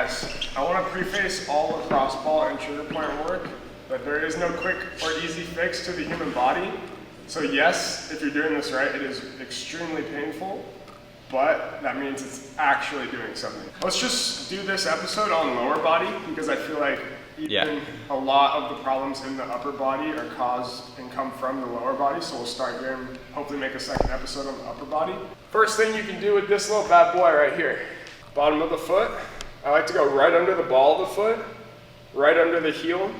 guys, I want to preface all lacrosse ball and trigger point work, but there is no quick or easy fix to the human body. So yes, if you're doing this right, it is extremely painful, but that means it's actually doing something. Let's just do this episode on lower body, because I feel like even a lot of the problems in the upper body are caused and come from the lower body. So we'll start here and hopefully make a second episode on the upper body. First thing you can do with this little bad boy right here, bottom of the foot. I like to go right under the ball of the foot, right under the heel,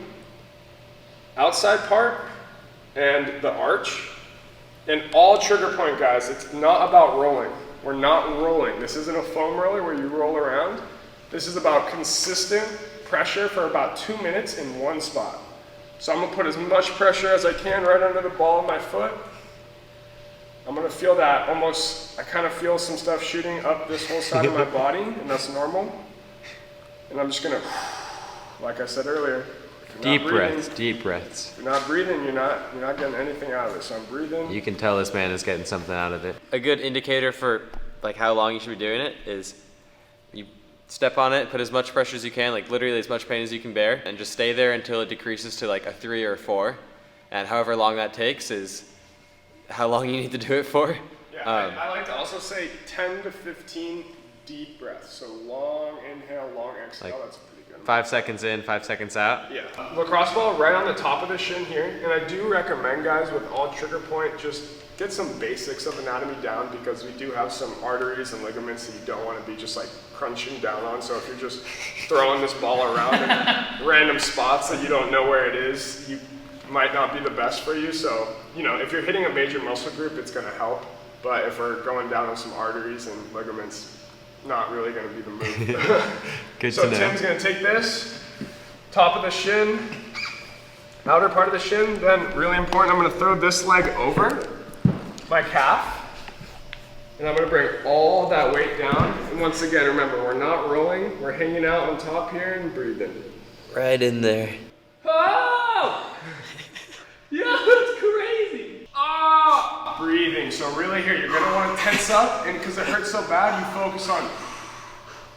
outside part, and the arch. And all trigger point, guys, it's not about rolling. We're not rolling. This isn't a foam roller where you roll around. This is about consistent pressure for about 2 minutes in one spot. So I'm gonna put as much pressure as I can right under the ball of my foot. I'm gonna feel that almost, I kind of feel some stuff shooting up this whole side of my body, and that's normal. And I'm just gonna, like I said earlier, deep breaths. If you're not breathing, you're not getting anything out of it. So I'm breathing. You can tell this man is getting something out of it. A good indicator for like how long you should be doing it is you step on it, put as much pressure as you can, like literally as much pain as you can bear, and just stay there until it decreases to like a 3 or a 4. And however long that takes is how long you need to do it for. Yeah, I like to also say 10 to 15 deep breaths. So long inhale, long exhale, like, that's pretty good. 5 seconds in, 5 seconds out. Yeah. Lacrosse ball right on the top of the shin here. And I do recommend, guys, with all trigger point, just get some basics of anatomy down, because we do have some arteries and ligaments that you don't want to be just like crunching down on. So if you're just throwing this ball around in random spots that you don't know where it is, you might not be the best for you. So, you know, if you're hitting a major muscle group, it's going to help. But if we're going down on some arteries and ligaments, not really going to be the move. Good so to know. Tim's going to take this, top of the shin, outer part of the shin. Then, really important, I'm going to throw this leg over my calf. And I'm going to bring all that weight down. And once again, remember, we're not rolling. We're hanging out on top here and breathing. Right in there. Oh! Yeah, that's crazy. Ah! Breathing. So really here, you're going to want to tense up, and because it hurts so bad, you focus on,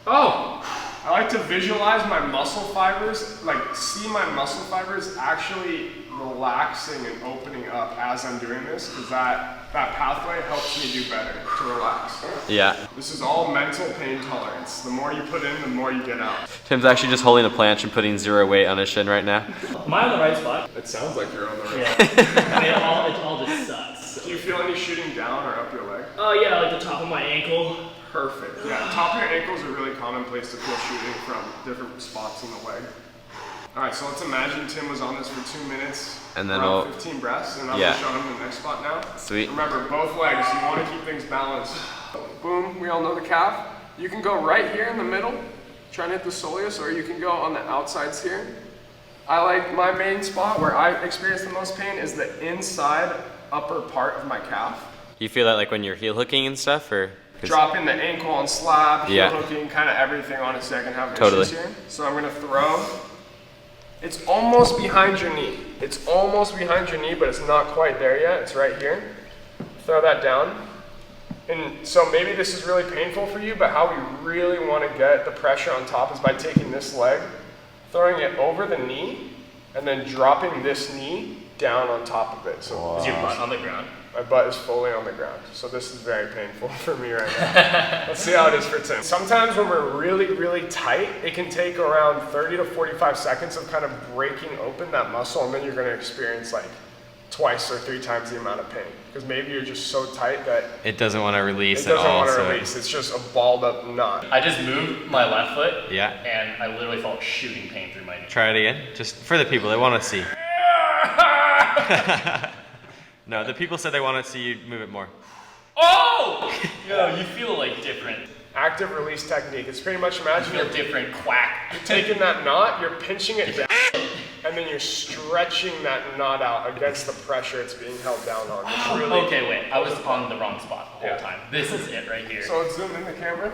oh! I like to visualize my muscle fibers, like see my muscle fibers actually relaxing and opening up as I'm doing this, because that pathway helps me do better to relax. Yeah. This is all mental pain tolerance. The more you put in, the more you get out. Tim's actually just holding a planche and putting 0 weight on his shin right now. Am I on the right spot? It sounds like you're on the right. Yeah. I mean, it all just sucks. Do you feel any shooting down or up your leg? Oh yeah, like the top of my ankle. Perfect. Yeah, top of your ankle is a really common place to feel shooting from different spots in the leg. All right, so let's imagine Tim was on this for 2 minutes, and then around 15 breaths, and I'm gonna show him the next spot now. Sweet. Remember, both legs, you wanna keep things balanced. Boom, we all know the calf. You can go right here in the middle, trying to hit the soleus, or you can go on the outsides here. I like my main spot where I experience the most pain is the inside upper part of my calf. You feel that like when you're heel hooking and stuff, or? Dropping the ankle on slab, heel hooking, kind of everything, honestly, I can have issues here. So I'm gonna throw. It's almost behind your knee. It's almost behind your knee, but it's not quite there yet. It's right here. Throw that down. And so maybe this is really painful for you, but how we really want to get the pressure on top is by taking this leg, throwing it over the knee, and then dropping this knee down on top of it. So is your butt on the ground? My butt is fully on the ground. So this is very painful for me right now. Let's see how it is for Tim. Sometimes when we're really, really tight, it can take around 30 to 45 seconds of kind of breaking open that muscle, and then you're gonna experience like twice or 3 times the amount of pain. Because maybe you're just so tight that it doesn't want to release at all. It doesn't want to release. It's just a balled up knot. I just moved my left foot. Yeah. And I literally felt shooting pain through my knee. Try it again, just for the people that want to see. No, the people said they want to see you move it more. Oh! Yo, you feel like different. Active release technique. It's pretty much imagine you're different quack. You're taking that knot, you're pinching it down, and then you're stretching that knot out against the pressure it's being held down on. It's really okay, wait. I was on the wrong spot the whole time. This is it right here. So let's zoom in the camera.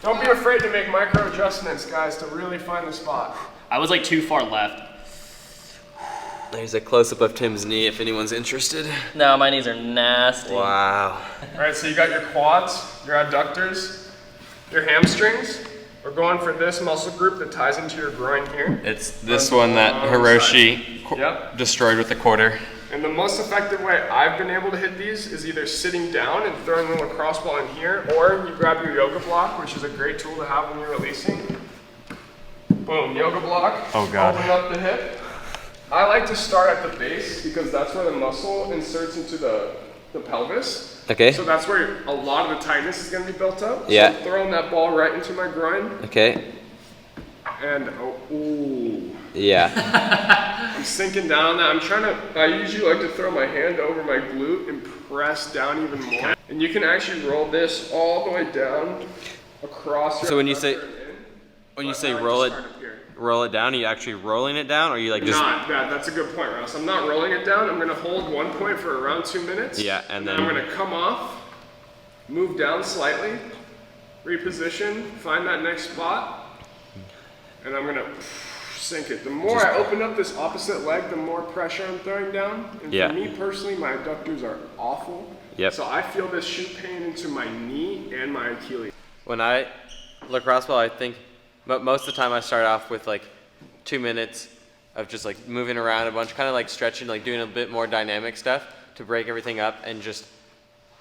Don't be afraid to make micro adjustments, guys, to really find the spot. I was like too far left. There's a close-up of Tim's knee if anyone's interested. No, my knees are nasty. Wow. All right, so you got your quads, your adductors, your hamstrings, We're going for this muscle group that ties into your groin here. It's this one that Hiroshi Yep. destroyed with the quarter. And the most effective way I've been able to hit these is either sitting down and throwing the lacrosse ball in here, or you grab your yoga block, which is a great tool to have when you're releasing. Boom, yoga block. Oh God. Open up the hip. I like to start at the base because that's where the muscle inserts into the pelvis. Okay. So that's where a lot of the tightness is going to be built up. Yeah. So I'm throwing that ball right into my groin. Okay. And ooh. Yeah. I'm sinking down that. I usually like to throw my hand over my glute and press down even more. And you can actually roll this all the way down across your So when you say here. roll it down, are you actually rolling it down, or are you like just? Not that. That's a good point, Ross. I'm not rolling it down. I'm going to hold 1 point for around 2 minutes. Yeah, and then I'm going to come off, move down slightly, reposition, find that next spot, and I'm going to sink it. The more I open up this opposite leg, the more pressure I'm throwing down. And Yeah. for me personally, my adductors are awful. Yep. So I feel this shoot pain into my knee and my Achilles. When I lacrosse ball, I think most of the time I start off with like 2 minutes of just like moving around a bunch, kind of like stretching, like doing a bit more dynamic stuff to break everything up and just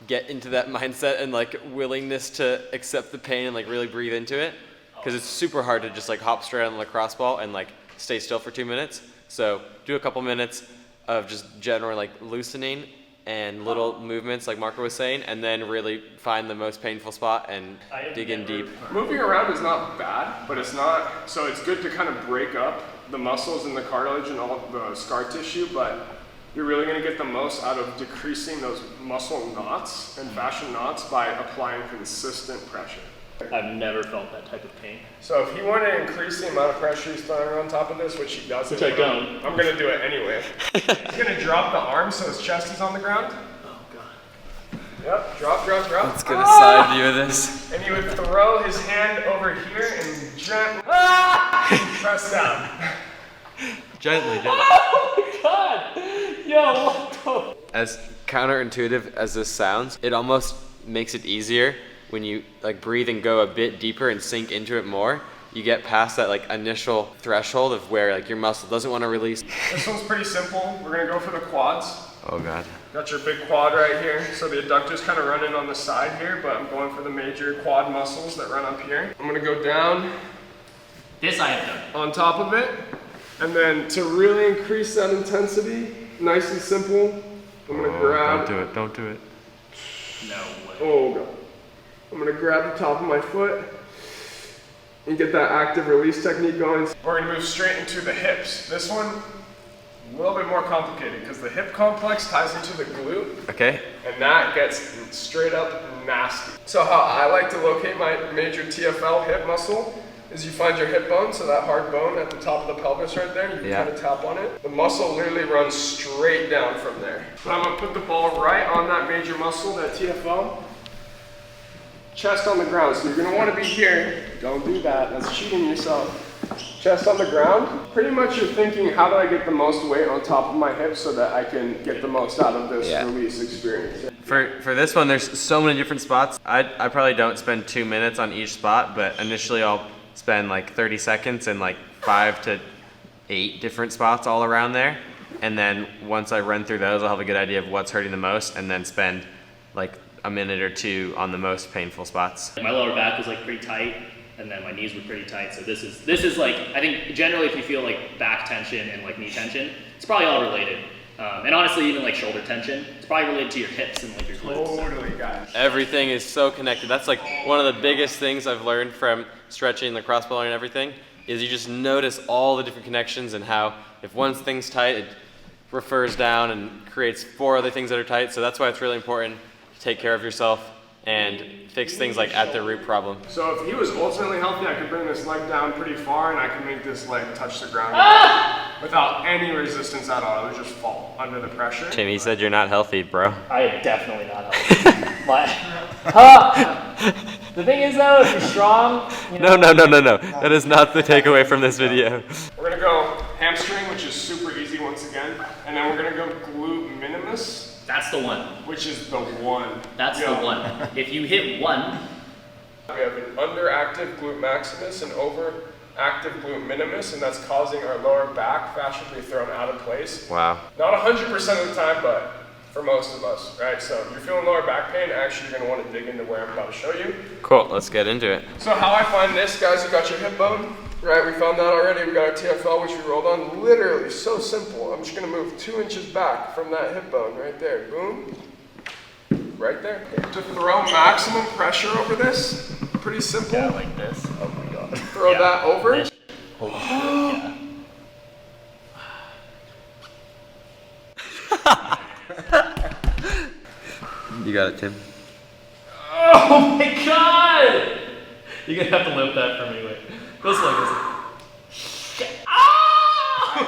get into that mindset and like willingness to accept the pain and like really breathe into it. Because it's super hard to just like hop straight on the lacrosse ball and like stay still for 2 minutes. So do a couple minutes of just general like loosening and little movements like Marco was saying, and then really find the most painful spot and dig in deep. Moving around is not bad, but it's not, so it's good to kind of break up the muscles and the cartilage and all the scar tissue, but you're really going to get the most out of decreasing those muscle knots and fascia knots by applying consistent pressure. I've never felt that type of pain. So if he wanted to increase the amount of pressure he's throwing on top of this, which he doesn't, Which I don't. I'm going to do it anyway. He's going to drop the arm so his chest is on the ground. Oh God. Yep, drop. Let's get a side view of this. And he would throw his hand over here and gently press down. Gently. Oh God! Yo, what the? As counterintuitive as this sounds, it almost makes it easier when you like breathe and go a bit deeper and sink into it more. You get past that like initial threshold of where like your muscle doesn't want to release. This one's pretty simple. We're gonna go for the quads. Oh God. Got your big quad right here. So the adductor's kind of running on the side here, but I'm going for the major quad muscles that run up here. I'm gonna go down This I have done. on top of it. And then to really increase that intensity, nice and simple, I'm gonna grab. Don't do it. No way. Oh God. I'm gonna grab the top of my foot and get that active release technique going. We're gonna move straight into the hips. This one, a little bit more complicated because the hip complex ties into the glute, Okay. and that gets straight up nasty. So how I like to locate my major TFL hip muscle is you find your hip bone, so that hard bone at the top of the pelvis right there, you can Yeah. kind of tap on it. The muscle literally runs straight down from there. So I'm gonna put the ball right on that major muscle, that TFL. Chest on the ground, so you're gonna wanna be here. Don't do that, that's cheating yourself. Chest on the ground. Pretty much you're thinking, how do I get the most weight on top of my hips so that I can get the most out of this release experience? For this one, there's so many different spots. I probably don't spend 2 minutes on each spot, but initially I'll spend like 30 seconds in like 5 to 8 different spots all around there. And then once I run through those, I'll have a good idea of what's hurting the most, and then spend like a minute or 2 on the most painful spots. My lower back was like pretty tight, and then my knees were pretty tight. So this is like, I think generally if you feel like back tension and like knee tension, it's probably all related. And honestly, even like shoulder tension, it's probably related to your hips and like your glutes. Totally, guys. Everything is so connected. That's like one of the biggest things I've learned from stretching, lacrosse balling, and everything, is you just notice all the different connections and how if one thing's tight, it refers down and creates 4 other things that are tight. So that's why it's really important to take care of yourself and fix things like at the root problem. So if he was ultimately healthy, I could bring this leg down pretty far and I could make this leg touch the ground without any resistance at all. It would just fall under the pressure. Timmy said you're not healthy, bro. I am definitely not healthy. The thing is though, if you're strong, you know, No. That is not the takeaway from this video. We're gonna go hamstring, which is super easy once again. And then we're gonna go glute minimus, that's the one. which is the one. That's Yo. the one. If you hit one, We have an underactive glute maximus and overactive glute minimus, and that's causing our lower back fascia to be thrown out of place. Wow. Not 100% of the time, but for most of us, right? So if you're feeling lower back pain, actually you're gonna wanna dig into where I'm about to show you. Cool, let's get into it. So how I find this, guys, you got your hip bone, right? We found that already. We got our TFL, which we rolled on. Literally, so simple. I'm just gonna move 2 inches back from that hip bone right there. Boom. Right there. To throw maximum pressure over this, pretty simple. Yeah, like this. Oh my god. Throw that over. This. Holy shit, yeah. You got it, Tim. Oh my god! You're gonna have to lift that for me, wait. Go slow, go slow.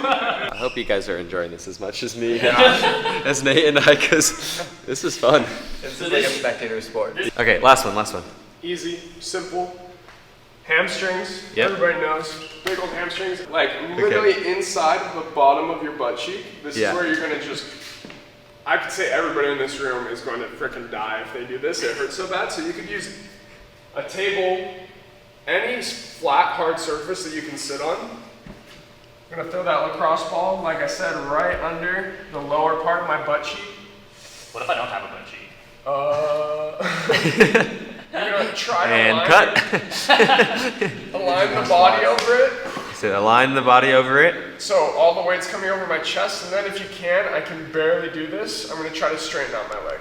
I hope you guys are enjoying this as much as me, as Nate and I, because this is fun. This is like a spectator sport. Okay, last one. Easy, simple. Hamstrings, Yep. everybody knows. Big old hamstrings. Like literally inside the bottom of your butt cheek. This is where you're gonna just, I could say everybody in this room is going to frickin' die if they do this. It hurts so bad. So you could use a table, any flat, hard surface that you can sit on. I'm gonna throw that lacrosse ball, like I said, right under the lower part of my butt cheek. What if I don't have a butt cheek? You're gonna try to And align, cut. align the body over it. So align the body over it. So all the weight's coming over my chest, and then if you can, I can barely do this. I'm gonna try to straighten out my leg.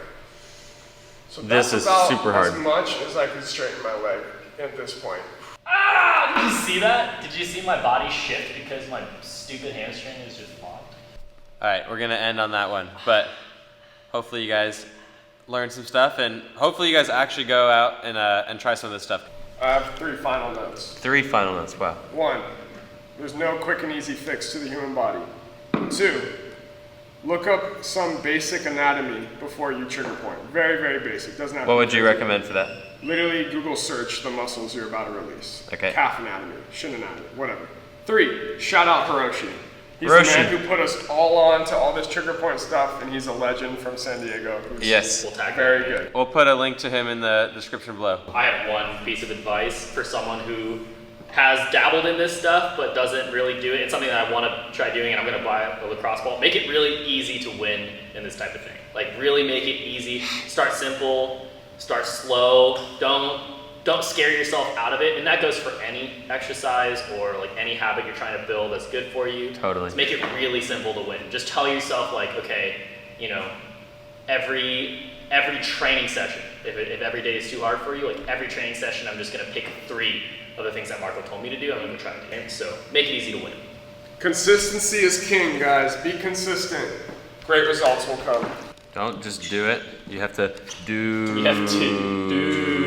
So This that's is about super hard. as much as I can straighten my leg at this point. Ah! Did you see that? Did you see my body shift because my stupid hamstring is just locked? All right, we're gonna end on that one, but hopefully you guys learned some stuff, and hopefully you guys actually go out and try some of this stuff. I have 3 final notes. 3 final notes. Wow. 1, there's no quick and easy fix to the human body. 2, look up some basic anatomy before you trigger point. Very, very basic. Doesn't have What to would be you crazy. recommend for that? Literally Google search the muscles you're about to release. Okay. Calf anatomy, shin anatomy, whatever. 3, shout out Hiroshi. He's Hiroshi. the man who put us all on to all this trigger point stuff, and he's a legend from San Diego. Who's Yes. We'll tag very him. good. We'll put a link to him in the description below. I have one piece of advice for someone who has dabbled in this stuff but doesn't really do it. It's something that I want to try doing, and I'm going to buy a lacrosse ball. Make it really easy to win in this type of thing. Like really make it easy. Start simple. Start slow. Don't scare yourself out of it, and that goes for any exercise or like any habit you're trying to build that's good for you. Totally. Just make it really simple to win. Just tell yourself like, okay, you know, every training session, if every day is too hard for you, like every training session, I'm just gonna pick 3 of the things that Marco told me to do. I'm gonna try to do it. So make it easy to win. Consistency is king, guys. Be consistent. Great results will come. Don't just do it. You have to do. You have to do.